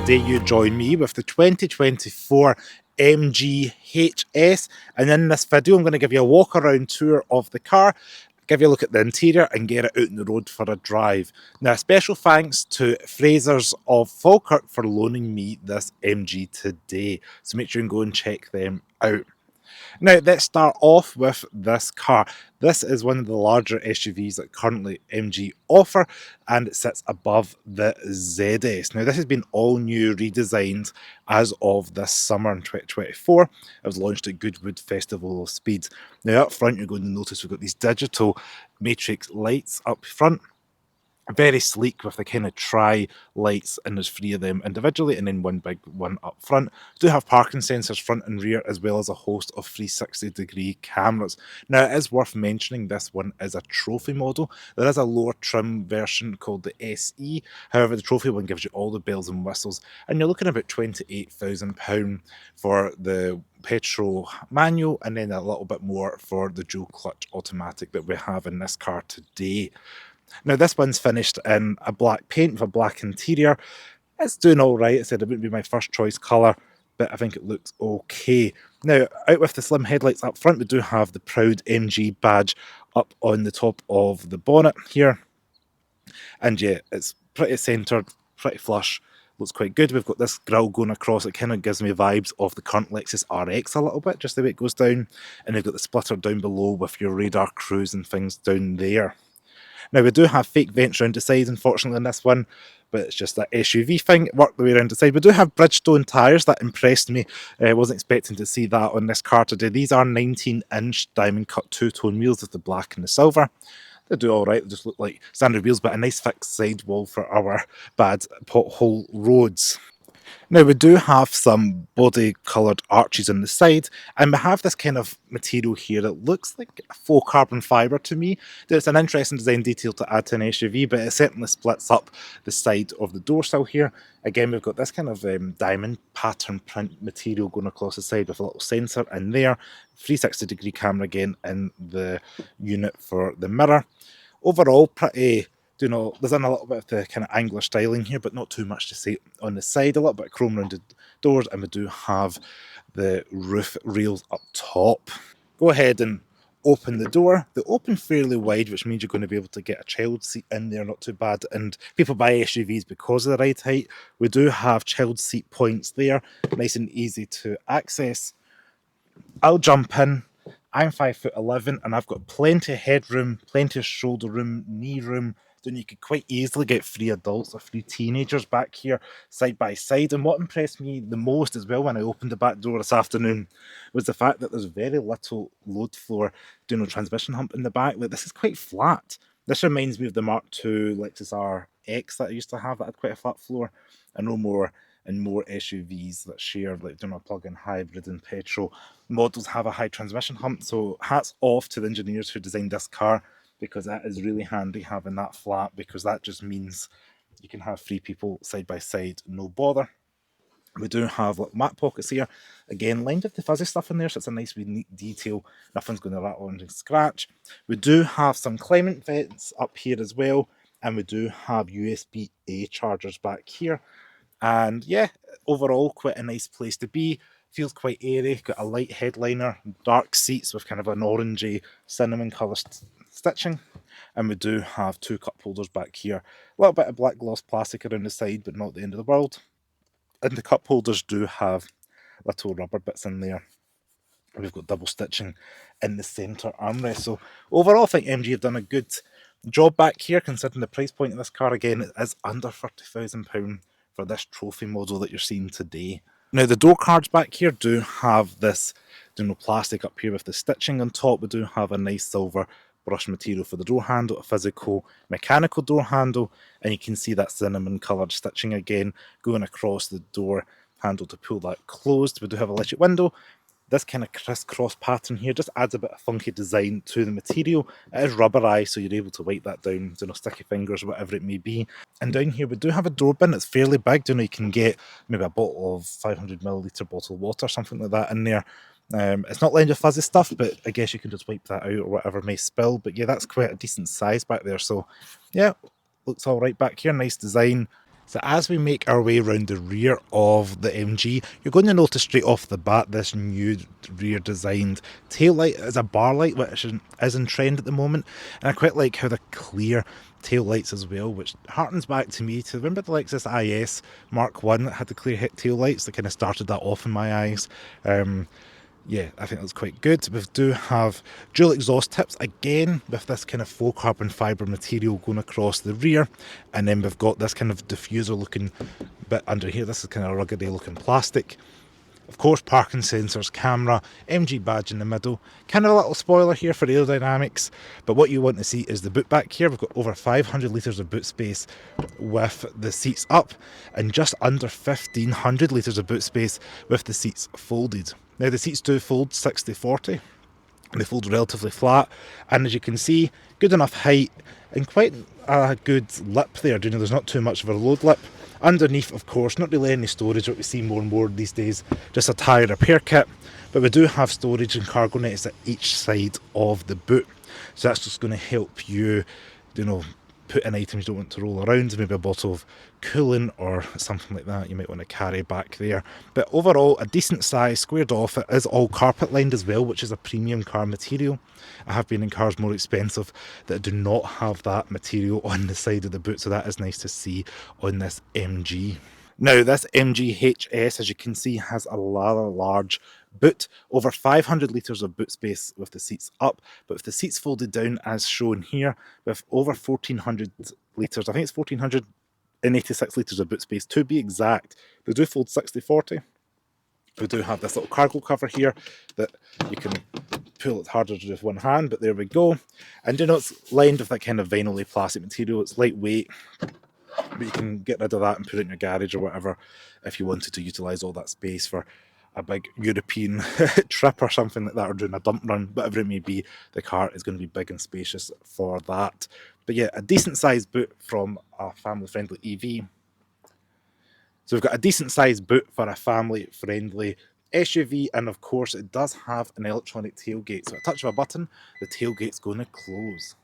today you join me with the 2024 MG HS, and in this video I'm going to give you a walk around tour of the car, give you a look at the interior and get it out on the road for a drive. Now, a special thanks to Frasers of Falkirk for loaning me this MG today, so make sure you can go and check them out. Now, let's start off with this car. This is one of the larger SUVs that currently MG offer, and it sits above the ZS. Now, this has been all new, redesigned as of this summer in 2024. It was launched at Goodwood Festival of Speed. Now, up front, you're going to notice we've got these digital matrix lights up front. Very sleek with the kind of tri-lights, and there's 3 of them individually and then one big one up front. Do have parking sensors front and rear, as well as a host of 360-degree cameras. Now, it is worth mentioning this one is a trophy model. There is a lower trim version called the SE. However, the trophy one gives you all the bells and whistles, and you're looking at about £28,000 for the petrol manual, and then a little bit more for the dual clutch automatic that we have in this car today. Now, this one's finished in a black paint with a black interior. It's doing all right. I said it wouldn't be my first choice colour, but I think it looks okay. Now, out with the slim headlights up front, we do have the proud MG badge up on the top of the bonnet here. And yeah, it's pretty centred, pretty flush. Looks quite good. We've got this grille going across. It kind of gives me vibes of the current Lexus RX a little bit, just the way it goes down. And we've got the splitter down below with your radar cruise and things down there. Now, we do have fake vents around the side, unfortunately, in this one, but it's just that SUV thing. It worked the way around the side. We do have Bridgestone tyres. That impressed me. I wasn't expecting to see that on this car today. These are 19-inch diamond cut two-tone wheels with the black and the silver. They do all right. They just look like standard wheels, but a nice fixed sidewall for our bad pothole roads. Now, we do have some body coloured arches on the side, and we have this kind of material here that looks like a faux carbon fibre to me. It's an interesting design detail to add to an SUV, but it certainly splits up the side of the door sill here. Again, we've got this kind of diamond pattern print material going across the side with a little sensor in there. 360-degree camera again in the unit for the mirror. Overall, pretty... there's a little bit of the kind of angular styling here, but not too much to say on the side. A little bit of chrome rounded doors, and we do have the roof rails up top. Go ahead and open the door. They open fairly wide, which means you're going to be able to get a child seat in there, not too bad. And people buy SUVs because of the ride height. We do have child seat points there, nice and easy to access. I'll jump in. I'm 5'11", and I've got plenty of headroom, plenty of shoulder room, knee room. Then you could quite easily get 3 adults or 3 teenagers back here side by side. And what impressed me the most as well when I opened the back door this afternoon was the fact that there's very little load floor, transmission hump in the back. Like, this is quite flat. This reminds me of the Mark II Lexus RX that I used to have that had quite a flat floor. I know more and more SUVs that share like plug-in hybrid and petrol models have a high transmission hump. So hats off to the engineers who designed this car, because that is really handy having that flat, because that just means you can have 3 people side by side, no bother. We do have little mat pockets here, again lined with the fuzzy stuff in there, so it's a nice wee neat detail. Nothing's going to rattle and scratch. We do have some climate vents up here as well, and we do have USB-A chargers back here. And yeah, overall quite a nice place to be. Feels quite airy. Got a light headliner, dark seats with kind of an orangey cinnamon colour stitching, and we do have 2 cup holders back here. A little bit of black gloss plastic around the side, but not the end of the world. And the cup holders do have little rubber bits in there. We've got double stitching in the centre armrest. So overall, I think MG have done a good job back here, considering the price point of this car. Again, it is under £30,000 for this trophy model that you're seeing today. Now, the door cards back here do have this plastic up here with the stitching on top. We do have a nice silver brush material for the door handle, a physical mechanical door handle, and you can see that cinnamon coloured stitching again going across the door handle to pull that closed. We do have a electric window. This kind of crisscross pattern here just adds a bit of funky design to the material. It is rubberized, so you're able to wipe that down, sticky fingers, whatever it may be. And down here we do have a door bin. It's fairly big. You can get maybe a bottle of 500ml bottle of water, something like that in there. It's not lined with fuzzy stuff, but I guess you can just wipe that out or whatever may spill. But yeah, that's quite a decent size back there. So yeah, looks all right back here. Nice design. So as we make our way around the rear of the MG, you're going to notice straight off the bat this new rear designed taillight is a bar light, which is in trend at the moment. And I quite like how they're clear tail lights as well, which harkens back to me to remember the Lexus IS Mark 1 that had the clear hit tail lights that kind of started that off in my eyes. Yeah, I think that's quite good. We do have dual exhaust tips again with this kind of faux carbon fibre material going across the rear, and then we've got this kind of diffuser looking bit under here. This is kind of ruggedy looking plastic. Of course, parking sensors, camera, MG badge in the middle. Kind of a little spoiler here for aerodynamics, but what you want to see is the boot back here. We've got over 500 litres of boot space with the seats up, and just under 1500 litres of boot space with the seats folded. Now the seats do fold 60-40, they fold relatively flat, and as you can see, good enough height and quite a good lip there. You know, there's not too much of a load lip. Underneath, of course, not really any storage, what we see more and more these days, just a tyre repair kit, but we do have storage and cargo nets at each side of the boot, so that's just going to help you, you know, put in items you don't want to roll around, maybe a bottle of coolant or something like that you might want to carry back there. But overall, a decent size, squared off. It is all carpet lined as well, which is a premium car material. I have been in cars more expensive that do not have that material on the side of the boot, so that is nice to see on this MG. Now, this MG HS, as you can see, has a rather large boot, over 500 litres of boot space with the seats up, but with the seats folded down as shown here, with over 1400 litres, I think it's 1486 litres of boot space to be exact. They do fold 60-40. We do have this little cargo cover here that you can pull. It harder to do with one hand, but there we go. And you know, it's lined with that kind of vinyl plastic material. It's lightweight, but you can get rid of that and put it in your garage or whatever if you wanted to utilise all that space for a big European trip or something like that, or doing a dump run, whatever it may be. The car is going to be big and spacious for that. But yeah, a decent sized boot from a family friendly EV. So we've got a decent sized boot for a family friendly SUV, and of course it does have an electronic tailgate. So at a touch of a button, the tailgate's going to close.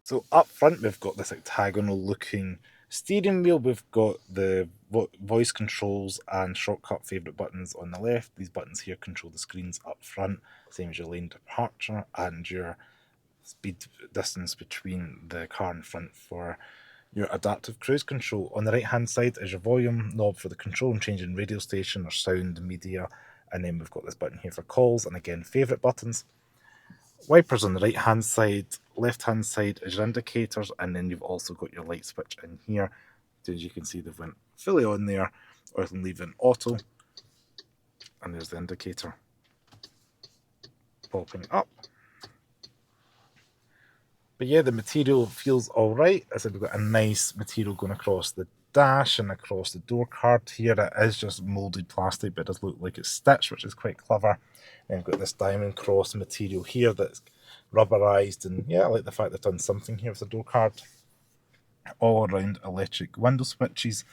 So up front, we've got this octagonal looking steering wheel. We've got the voice controls and shortcut favourite buttons on the left. These buttons here control the screens up front, same as your lane departure and your speed distance between the car in front for your adaptive cruise control. On the right hand side is your volume knob for the control and changing radio station or sound media, and then we've got this button here for calls, and again favourite buttons. Wipers on the right hand side, left hand side is your indicators, and then you've also got your light switch in here. So as you can see, they've went fully on there, or you can leave it in auto, and there's the indicator popping up. But yeah, the material feels all right. As I said, we've got a nice material going across the dash and across the door card here. It is just moulded plastic, but it does look like it's stitched, which is quite clever. And we've got this diamond cross material here that's rubberized, and yeah, I like the fact they've done something here with the door card. All around electric window switches,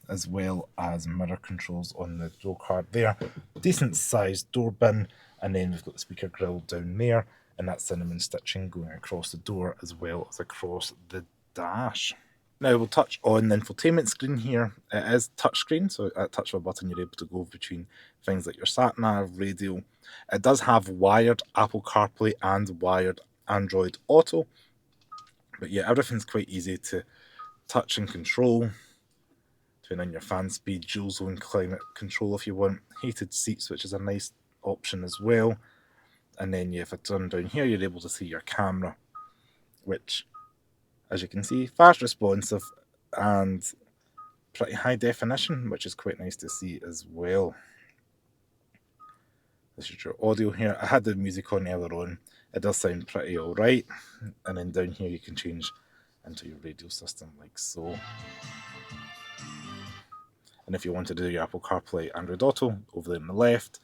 as well as mirror controls on the door card there. Decent sized door bin, and then we've got the speaker grill down there, and that cinnamon stitching going across the door as well as across the dash. Now we'll touch on the infotainment screen here. It is touchscreen, so at touch of a button you're able to go between things like your sat-nav, radio. It does have wired Apple CarPlay and wired Android Auto. But yeah, everything's quite easy to touch and control. Turn on your fan speed, dual zone climate control if you want. Heated seats, which is a nice option as well. And then yeah, if I turn down here, you're able to see your camera, which, as you can see, fast responsive and pretty high definition, which is quite nice to see as well. This is your audio here. I had the music on earlier on. It does sound pretty alright. And then down here you can change into your radio system like so. And if you want to do your Apple CarPlay, Android Auto, over there on the left,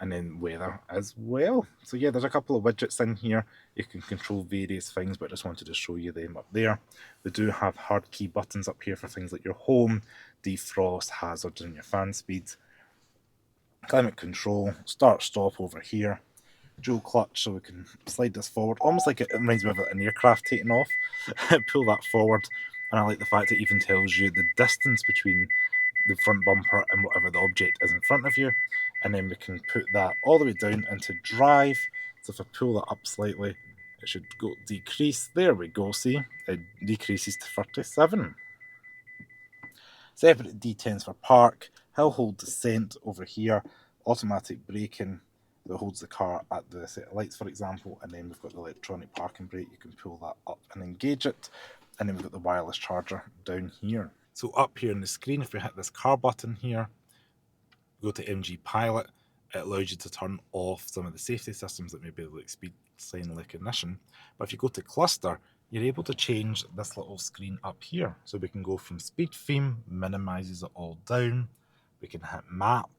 and then weather as well. So yeah, there's a couple of widgets in here. You can control various things, but I just wanted to show you them up there. We do have hard key buttons up here for things like your home, defrost, hazards, and your fan speed. Climate control, start, stop over here. dual clutch, so we can slide this forward, almost like it reminds me of an aircraft taking off. Pull that forward, and I like the fact it even tells you the distance between the front bumper and whatever the object is in front of you. And then we can put that all the way down into drive. So if I pull that up slightly, it should go decrease. There we go, see? It decreases to 37. Separate D10s for park, hill hold descent over here, automatic braking that holds the car at the set of lights, for example, and then we've got the electronic parking brake. You can pull that up and engage it, and then we've got the wireless charger down here. So up here on the screen, if we hit this car button here, go to MG Pilot, it allows you to turn off some of the safety systems that may be like speed sign recognition. But if you go to cluster, you're able to change this little screen up here. So we can go from speed theme, minimizes it all down. We can hit map,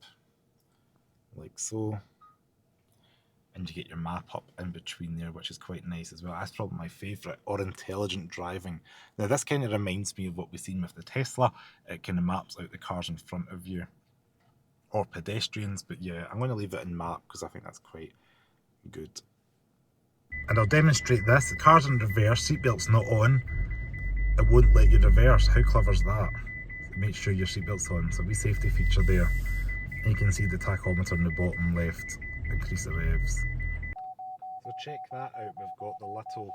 like so. And you get your map up in between there, which is quite nice as well. That's probably my favourite, or intelligent driving. Now this kind of reminds me of what we've seen with the Tesla. It kind of maps out the cars in front of you, or pedestrians, but yeah, I'm going to leave it in map because I think that's quite good. And I'll demonstrate this. The car's in reverse, seatbelt's not on. It won't let you reverse. How clever is that? Make sure your seatbelt's on. So a wee safety feature there. And you can see the tachometer in the bottom left. Increase the revs. So check that out. We've got the little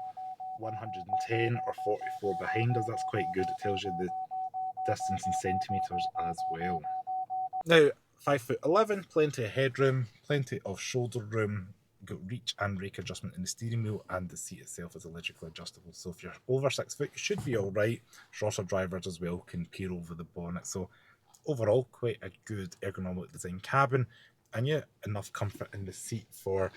110 or 44 behind us. That's quite good. It tells you the distance in centimetres as well. Now, 5'11", plenty of headroom, plenty of shoulder room. Got reach and rake adjustment in the steering wheel, and the seat itself is electrically adjustable. So if you're over 6 foot, you should be all right. Shorter drivers as well can peer over the bonnet. So overall, quite a good ergonomic design cabin, and yeah, enough comfort in the seat for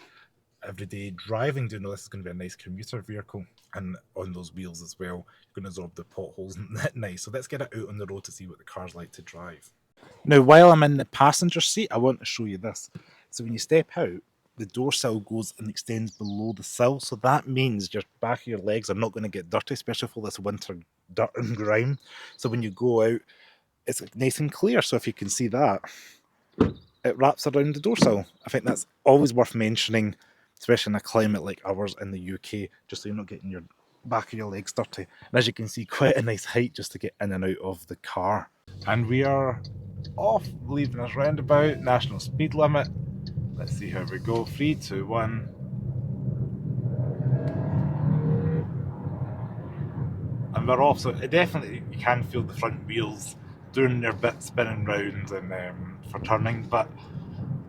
everyday driving. Do you know this is going to be a nice commuter vehicle, and on those wheels as well, you're going to absorb the potholes and nice. So let's get it out on the road to see what the car's like to drive. Now, while I'm in the passenger seat, I want to show you this. So when you step out, the door sill goes and extends below the sill, so that means your back of your legs are not going to get dirty, especially for this winter dirt and grime. So when you go out, it's nice and clear. So if you can see that, it wraps around the door sill. I think that's always worth mentioning, especially in a climate like ours in the UK, just so you're not getting your back of your legs dirty. And as you can see, quite a nice height just to get in and out of the car. And we are off, leaving us roundabout, national speed limit. Let's see how we go. 3, 2, 1. And we're off. So it definitely, you can feel the front wheels doing their bit, spinning round and for turning. But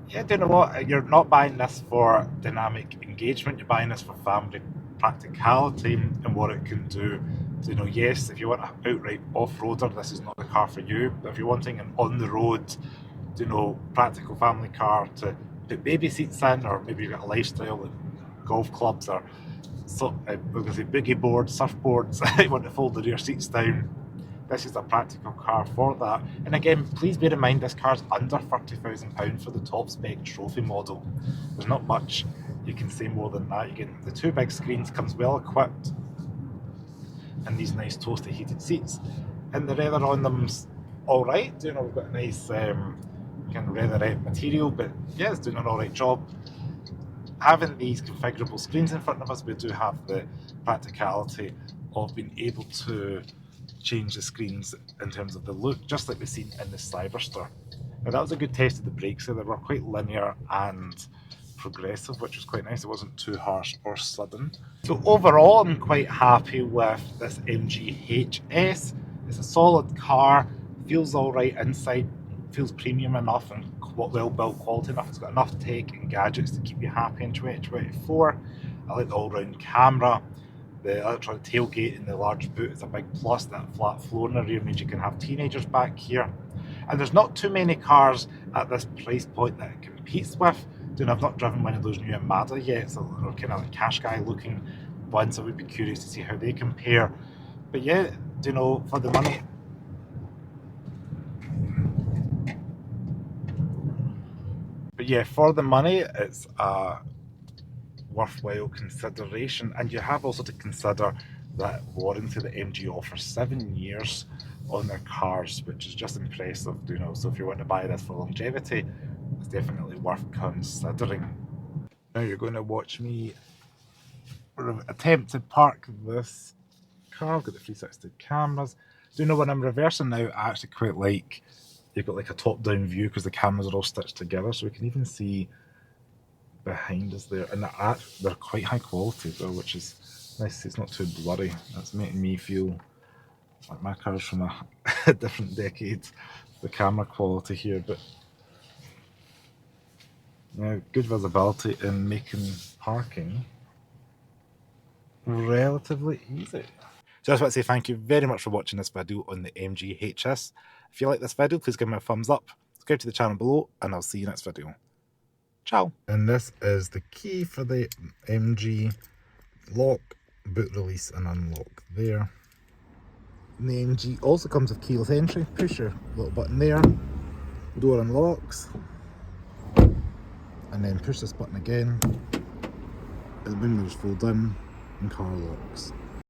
yeah, do you know what? You're not buying this for dynamic engagement. You're buying this for family practicality and what it can do. So, you know, yes, if you want an outright off-roader, this is not the car for you. But if you're wanting an on-the-road, you know, practical family car to put baby seats in, or maybe you've got a lifestyle like golf clubs or so, we're going to say boogie boards, surfboards, you want to fold the rear seats down, this is a practical car for that. And again, please bear in mind this car's under £30,000 for the top spec trophy model. There's not much you can say more than that. You get the 2 big screens, comes well equipped, and these nice toasty heated seats. And the leather on them's alright, you know, we've got a nice kind of leatherette material, but yeah, it's doing an alright job. Having these configurable screens in front of us, we do have the practicality of being able to change the screens in terms of the look, just like we've seen in the Cyberster. Now that was a good test of the brakes, so they were quite linear and progressive, which was quite nice. It wasn't too harsh or sudden. So overall, I'm quite happy with this MG HS. It's a solid car, feels alright inside, feels premium enough and well built, quality enough. It's got enough tech and gadgets to keep you happy in 2024. I like the all-round camera. The electronic tailgate in the large boot is a big plus. That flat floor in the rear means you can have teenagers back here. And there's not too many cars at this price point that it competes with. I've not driven one of those new Armada yet, so they're kind of like cash guy looking ones. I would be curious to see how they compare. But yeah, you know, for the money, it's a worthwhile consideration. And you have also to consider that warranty that MG offers 7 years on their cars, which is just impressive, So if you want to buy this for longevity, it's definitely worth considering. Now you're going to watch me attempt to park this car. I've got the 360 cameras. Do you know when I'm reversing now, I actually quite like you've got like a top-down view because the cameras are all stitched together, so we can even see behind us there. And they're quite high quality though, which is nice. It's not too blurry. That's making me feel like my car's from a different decade, the camera quality here. But yeah, good visibility in making parking relatively easy. So I just want to say thank you very much for watching this video on the MG HS. If you like this video, please give me a thumbs up, subscribe to the channel below, and I'll see you next video. Ciao. And this is the key for the MG lock, boot release and unlock there. And the MG also comes with keyless entry. Push your little button there, door unlocks, and then push this button again, and the windows fold in and car locks.